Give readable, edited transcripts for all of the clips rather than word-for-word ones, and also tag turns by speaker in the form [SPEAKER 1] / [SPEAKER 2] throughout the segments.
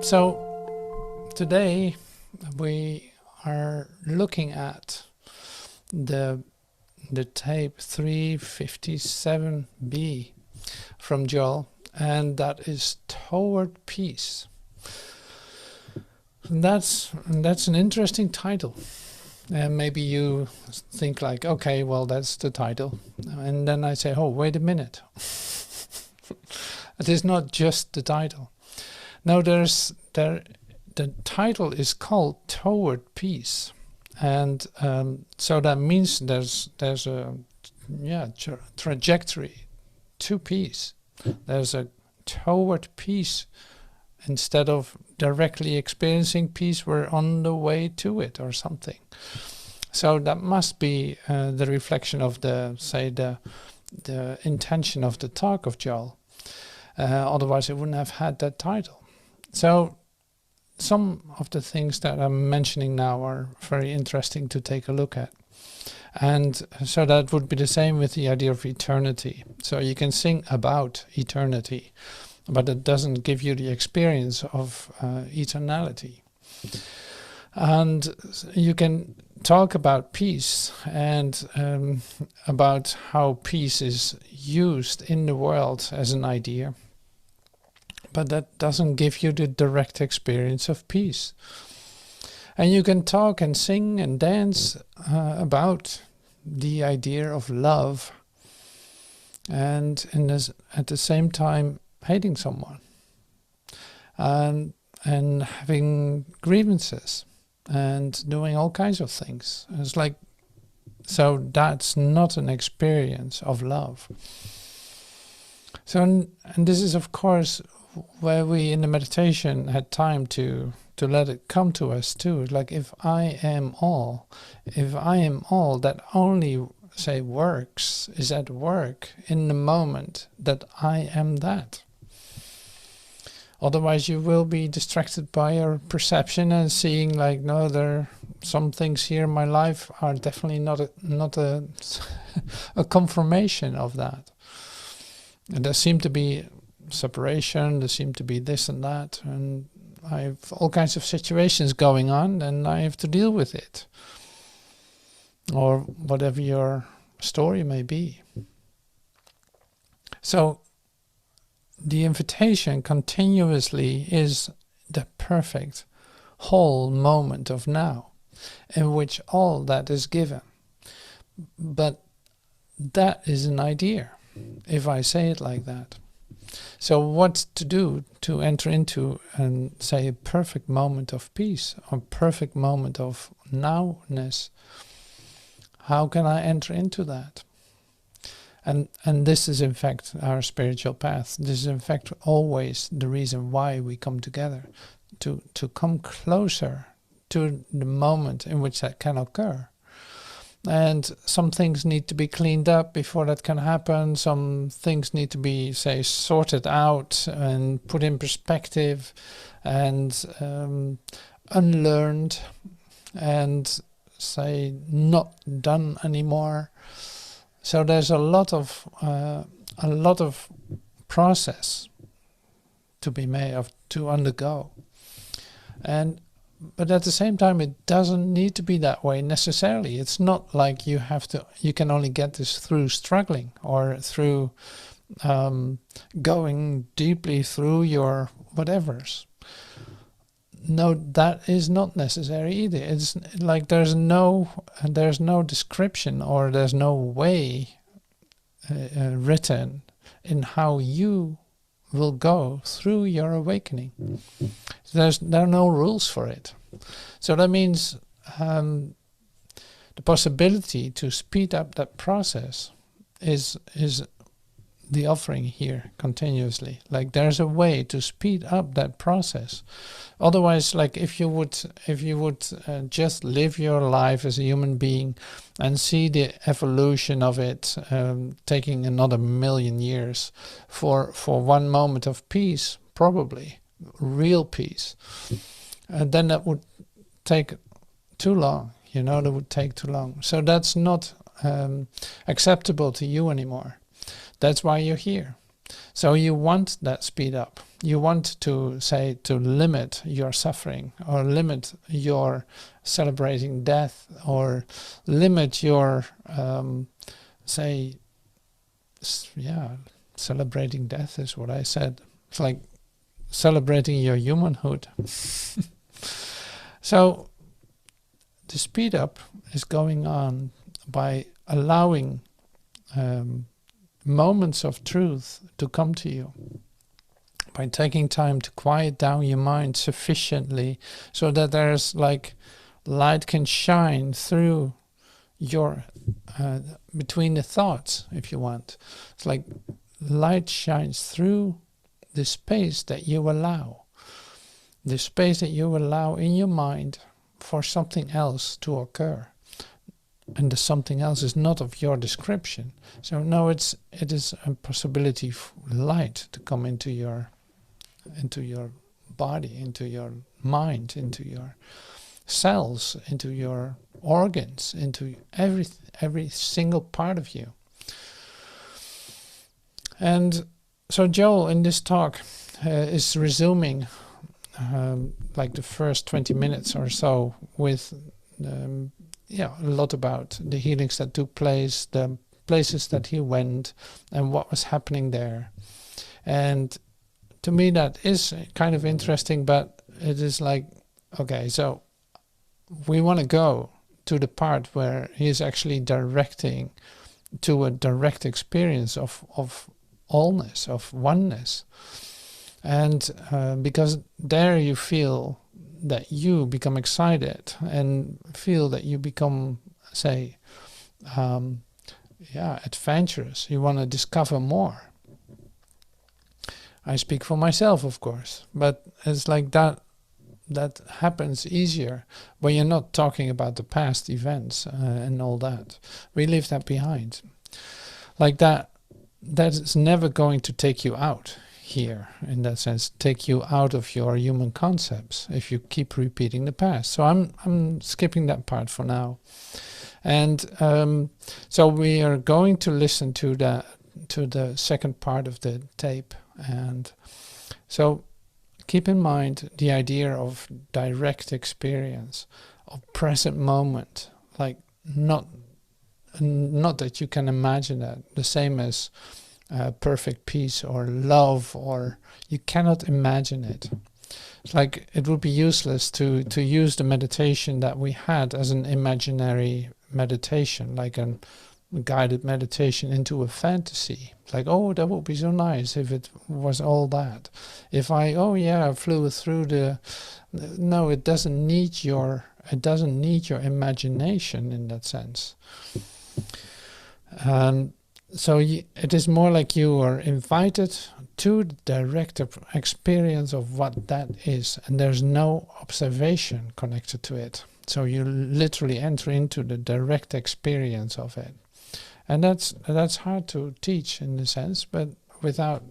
[SPEAKER 1] So today we are looking at the tape 357B from Joel, and that is Toward Peace. And that's an interesting title. And maybe you think like, okay, well, that's the title. And then I say, oh, wait a minute. It is not just the title. No, the title is called Toward Peace. And so that means there's a trajectory to peace. There's a toward peace. Instead of directly experiencing peace, we're on the way to it or something. So that must be the reflection of the intention of the talk of Joel. Otherwise it wouldn't have had that title. So some of the things that I'm mentioning now are very interesting to take a look at. And so that would be the same with the idea of eternity. So you can sing about eternity, but it doesn't give you the experience of eternality. And you can talk about peace and about how peace is used in the world as an idea, but that doesn't give you the direct experience of peace. And you can talk and sing and dance about the idea of love, and at the same time hating someone, and having grievances and doing all kinds of things. It's like, so that's not an experience of love. So, and this is of course where we in the meditation had time to let it come to us too. Like, if I am all that only say works, is at work in the moment that I am that. Otherwise you will be distracted by your perception and seeing like, no, there some things here in my life are definitely not a a confirmation of that. And there seem to be separation, there seem to be this and that, and I have all kinds of situations going on and I have to deal with it. Or whatever your story may be. So the invitation continuously is the perfect whole moment of now, in which all that is given. But that is an idea, if I say it like that. So what to do to enter into and say a perfect moment of peace, a perfect moment of nowness? How can I enter into that? And this is in fact our spiritual path. This is in fact always the reason why we come together, to come closer to the moment in which that can occur. And some things need to be cleaned up before that can happen. Some things need to be, say, sorted out and put in perspective and unlearned and, say, not done anymore. So there's a lot of process to be made, to undergo. But at the same time, it doesn't need to be that way necessarily. It's not like you can only get this through struggling or through going deeply through your whatevers. No, that is not necessary either. It's like there's no description or there's no way written in how you will go through your awakening. There are no rules for it. So that means the possibility to speed up that process is the offering here continuously. Like, there's a way to speed up that process. Otherwise, like, if you would just live your life as a human being and see the evolution of it taking another 1,000,000 years for one moment of peace, probably real peace, then that would take too long. That would take too long. So that's not acceptable to you anymore. That's why you're here. So you want that speed up. You want to say to limit your suffering, or limit your celebrating death, or limit your celebrating death is what I said. It's like celebrating your humanhood. So the speed up is going on by allowing moments of truth to come to you, by taking time to quiet down your mind sufficiently so that there's like light can shine through your between the thoughts, if you want. It's like light shines through the space that you allow, the space that you allow in your mind for something else to occur. And the something else is not of your description. So no, it is a possibility for light to come into your body, into your mind, into your cells, into your organs, into every single part of you. And so Joel in this talk is resuming like the first 20 minutes or so with a lot about the healings that took place, the places that he went, and what was happening there. And to me that is kind of interesting, but it is like, okay, so we want to go to the part where he is actually directing to a direct experience of allness, of oneness. And because there you feel that you become excited and feel that you become, say, adventurous. You want to discover more. I speak for myself, of course, but it's like that happens easier when you're not talking about the past events and all that. We leave that behind. Like that is never going to take you out here, in that sense, take you out of your human concepts if you keep repeating the past. So I'm skipping that part for now. And so we are going to listen to the second part of the tape. And so keep in mind the idea of direct experience, of present moment, like not that you can imagine that, the same as perfect peace or love, or you cannot imagine it. It's like it would be useless to use the meditation that we had as an imaginary meditation, like a guided meditation into a fantasy. Like, oh, that would be so nice if it was all that. If I flew through the... No, it doesn't need your imagination in that sense. So it is more like you are invited to the direct experience of what that is, and there's no observation connected to it. So you literally enter into the direct experience of it. And that's hard to teach in the sense, but without,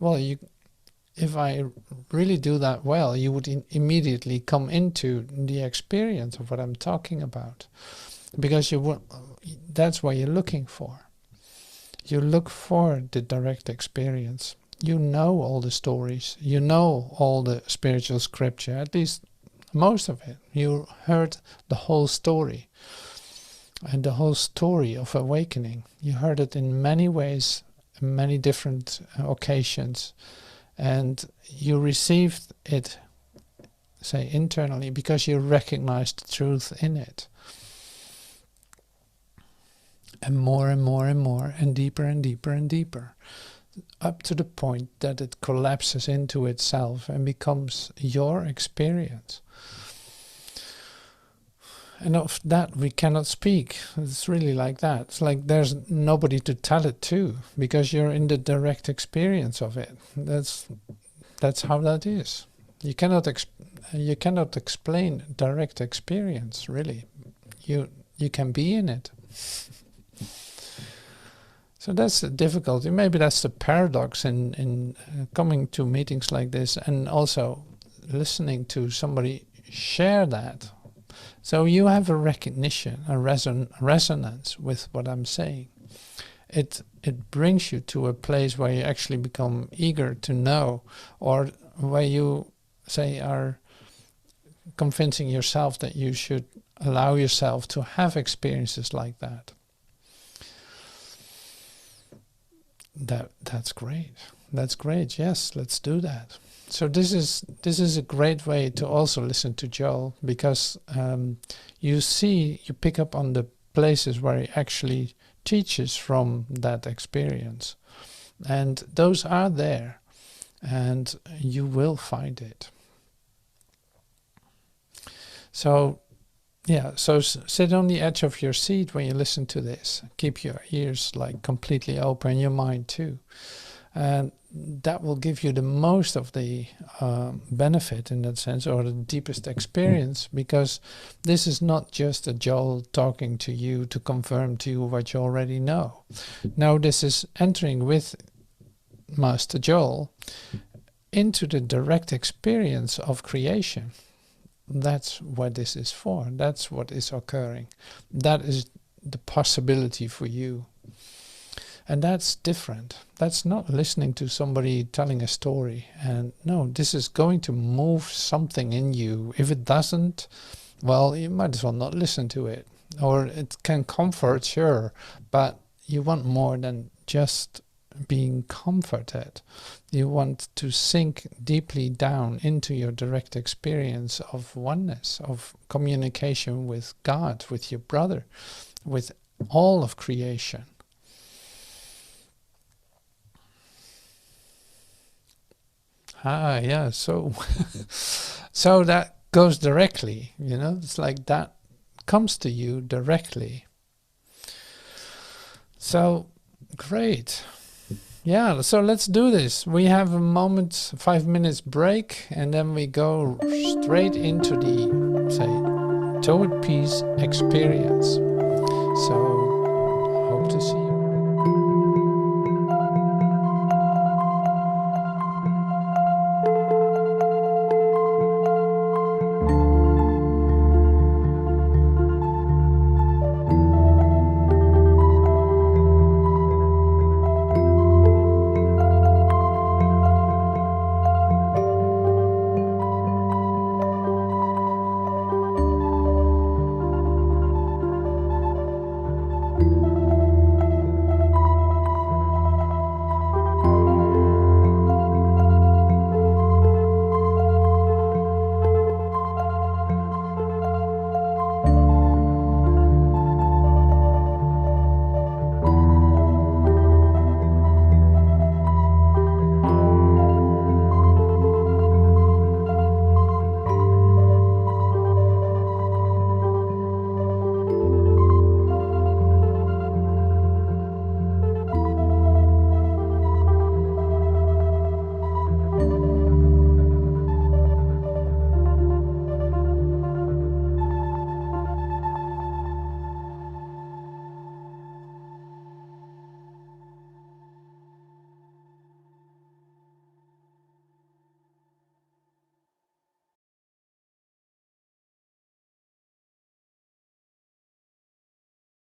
[SPEAKER 1] if I really do that well, you would immediately come into the experience of what I'm talking about, because that's what you're looking for. You look for the direct experience. You know all the stories. You know all the spiritual scripture, at least most of it. You heard the whole story. And the whole story of awakening. You heard it in many ways, in many different occasions. And you received it, say, internally, because you recognized the truth in it. And more and more and more, and deeper and deeper and deeper, up to the point that it collapses into itself and becomes your experience. And of that we cannot speak. It's really like that. It's like there's nobody to tell it to, because you're in the direct experience of it. That's how that is. You cannot explain direct experience, really. You can be in it. So that's the difficulty. Maybe that's the paradox in coming to meetings like this and also listening to somebody share that. So you have a recognition, a resonance with what I'm saying. It it brings you to a place where you actually become eager to know, or where you say are convincing yourself that you should allow yourself to have experiences like that. That's great. That's great. Yes, let's do that. So this is a great way to also listen to Joel, because you pick up on the places where he actually teaches from that experience, and those are there, and you will find it. So yeah, so sit on the edge of your seat when you listen to this. Keep your ears like completely open, your mind too, and that will give you the most of the benefit in that sense, or the deepest experience, because this is not just a Joel talking to you to confirm to you what you already know. Now this is entering with Master Joel into the direct experience of creation. That's what this is for. That's what is occurring. That is the possibility for you. And that's different. That's not listening to somebody telling a story. And no, this is going to move something in you. If it doesn't, well, you might as well not listen to it. Or it can comfort, sure, but you want more than just being comforted. You want to sink deeply down into your direct experience of oneness, of communication with God, with your brother, with all of creation. Yeah, so so that goes directly, it's like that comes to you directly. So great. Yeah, so let's do this. We have a moment, 5 minutes break, and then we go straight into the, say, toward peace experience. So hope to see you.